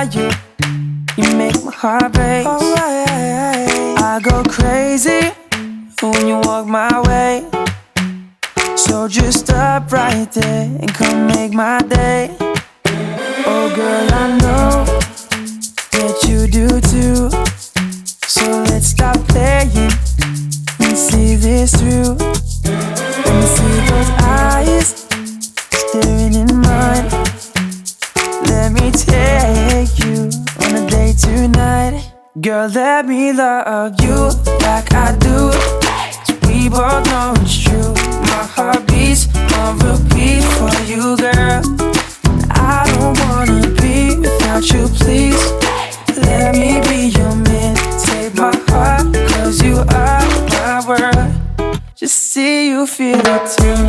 you. You make my heart race. I go crazy when you walk my way. So just stop right there and come make my day. Oh girl, I know that you do too. So let's stop playing and see this through. Let me see those eyes staring in mine. Let me take you on a date tonight. Girl, let me love you like I do. 'Cause we both know it's true. My heart beats on repeat for you, girl. I don't wanna be without you, please. Let me be your man. Take my heart, 'cause you are my world. Just see you feel it too.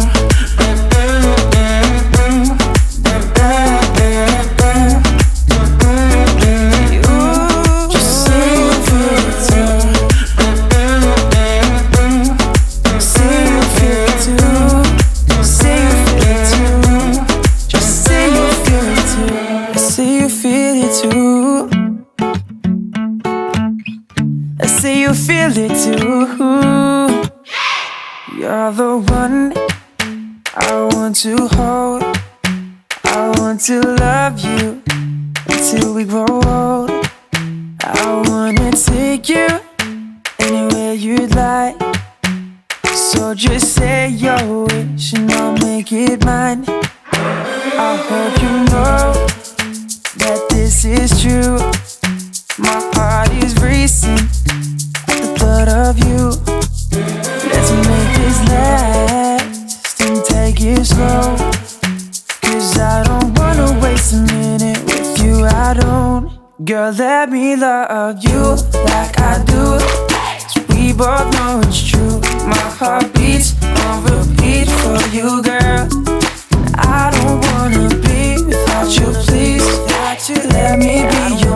Feel it too. You're the one I want to hold. I want to love you until we grow old. I wanna take you anywhere you'd like. So just say your wish and I'll make it mine. I hope you know that this is true. My heart is racing at the thought of you. Let's make this last and take it slow. 'Cause I don't wanna waste a minute with you, I don't. Girl, let me love you like I do. 'Cause we both know it's true. My heart beats on repeat for you, girl. I don't wanna be without you, please. Let me be your